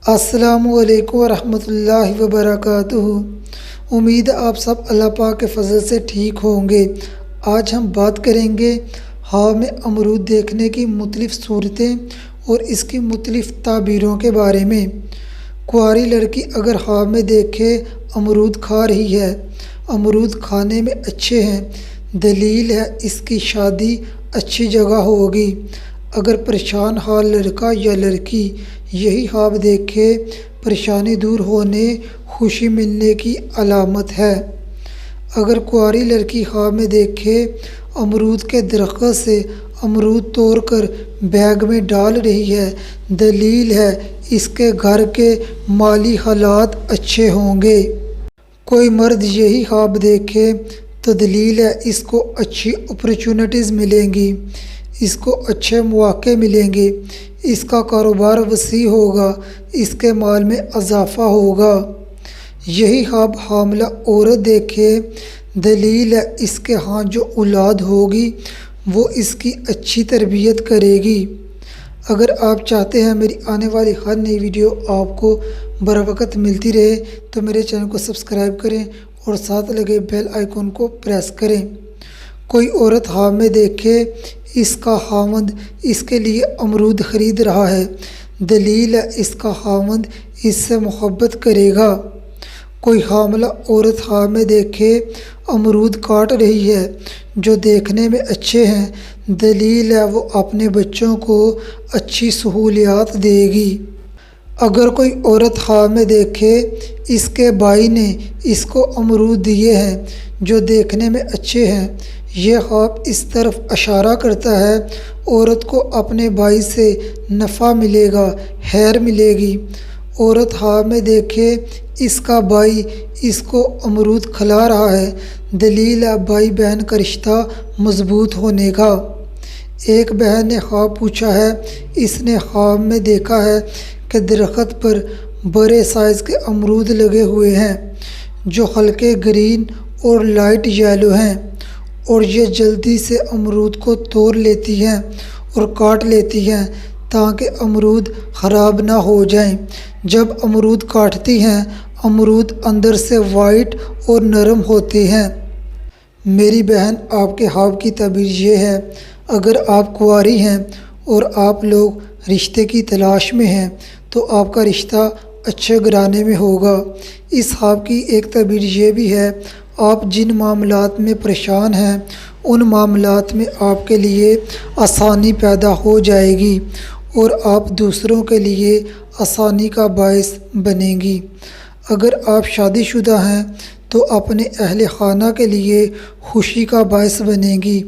السلام علیکم ورحمۃ اللہ وبرکاتہ۔ امید آپ سب اللہ پاک کے فضل سے ٹھیک ہوں گے۔ آج ہم بات کریں گے خواب میں امرود دیکھنے کی مختلف صورتیں اور اس کی مختلف تعبیروں کے بارے میں۔ کنواری لڑکی اگر خواب میں دیکھے امرود کھا رہی ہے، امرود کھانے میں اچھے ہیں، دلیل ہے اس کی شادی اچھی جگہ ہوگی۔ اگر پریشان حال لڑکا یا لڑکی یہی خواب دیکھے، پریشانی دور ہونے، خوشی ملنے کی علامت ہے۔ اگر کنواری لڑکی خواب میں دیکھے امرود کے درخت سے امرود توڑ کر بیگ میں ڈال رہی ہے، دلیل ہے اس کے گھر کے مالی حالات اچھے ہوں گے۔ کوئی مرد یہی خواب دیکھے تو دلیل ہے اس کو اچھی اپرچونٹیز ملیں گی، اس کو اچھے مواقع ملیں گے، اس کا کاروبار وسیع ہوگا، اس کے مال میں اضافہ ہوگا۔ یہی خواب حاملہ عورت دیکھے، دلیل ہے اس کے ہاں جو اولاد ہوگی وہ اس کی اچھی تربیت کرے گی۔ اگر آپ چاہتے ہیں میری آنے والی ہر نئی ویڈیو آپ کو بر وقت ملتی رہے تو میرے چینل کو سبسکرائب کریں اور ساتھ لگے بیل آئیکن کو پریس کریں۔ کوئی عورت خواب میں دیکھے اس کا خاوند اس کے لیے امرود خرید رہا ہے، دلیل ہے اس کا خاوند اس سے محبت کرے گا۔ کوئی حاملہ عورت خواب میں دیکھے امرود کاٹ رہی ہے جو دیکھنے میں اچھے ہیں، دلیل ہے وہ اپنے بچوں کو اچھی سہولیات دے گی۔ اگر کوئی عورت خواب میں دیکھے اس کے بھائی نے اس کو امرود دیے ہیں جو دیکھنے میں اچھے ہیں، یہ خواب اس طرف اشارہ کرتا ہے عورت کو اپنے بھائی سے نفع ملے گا، خیر ملے گی۔ عورت خواب میں دیکھے اس کا بھائی اس کو امرود کھلا رہا ہے، دلیل ہے بھائی بہن کا رشتہ مضبوط ہونے کا۔ ایک بہن نے خواب پوچھا ہے، اس نے خواب میں دیکھا ہے کہ درخت پر بڑے سائز کے امرود لگے ہوئے ہیں جو ہلکے گرین اور لائٹ یلو ہیں، اور یہ جلدی سے امرود کو توڑ لیتی ہیں اور کاٹ لیتی ہیں تاکہ امرود خراب نہ ہو جائیں۔ جب امرود کاٹتی ہیں امرود اندر سے وائٹ اور نرم ہوتے ہیں۔ میری بہن آپ کے خواب کی تعبیر یہ ہے، اگر آپ کنواری ہیں اور آپ لوگ رشتے کی تلاش میں ہیں تو آپ کا رشتہ اچھے گھرانے میں ہوگا۔ اس خواب کی ایک تعبیر یہ بھی ہے، آپ جن معاملات میں پریشان ہیں ان معاملات میں آپ کے لیے آسانی پیدا ہو جائے گی اور آپ دوسروں کے لیے آسانی کا باعث بنیں گی۔ اگر آپ شادی شدہ ہیں تو اپنے اہل خانہ کے لیے خوشی کا باعث بنیں گی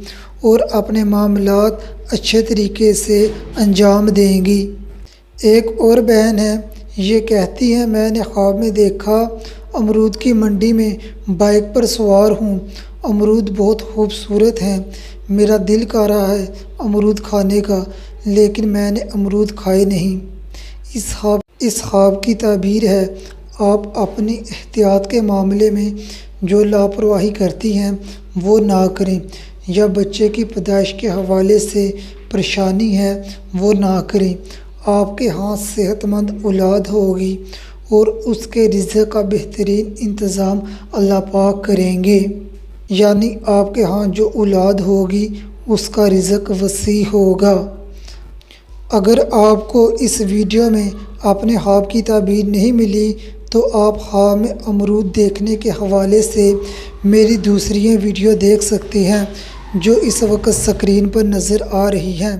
اور اپنے معاملات اچھے طریقے سے انجام دیں گی۔ ایک اور بہن ہے، یہ کہتی ہیں میں نے خواب میں دیکھا امرود کی منڈی میں بائک پر سوار ہوں، امرود بہت خوبصورت ہیں، میرا دل کر رہا ہے امرود کھانے کا لیکن میں نے امرود کھائے نہیں۔ اس خواب کی تعبیر ہے آپ اپنی احتیاط کے معاملے میں جو لاپرواہی کرتی ہیں وہ نہ کریں، یا بچے کی پیدائش کے حوالے سے پریشانی ہے وہ نہ کریں۔ آپ کے ہاں صحت مند اولاد ہوگی اور اس کے رزق کا بہترین انتظام اللہ پاک کریں گے، یعنی آپ کے ہاں جو اولاد ہوگی اس کا رزق وسیع ہوگا۔ اگر آپ کو اس ویڈیو میں اپنے خواب کی تعبیر نہیں ملی تو آپ خواب میں امرود دیکھنے کے حوالے سے میری دوسری ویڈیو دیکھ سکتے ہیں جو اس وقت اسکرین پر نظر آ رہی ہیں۔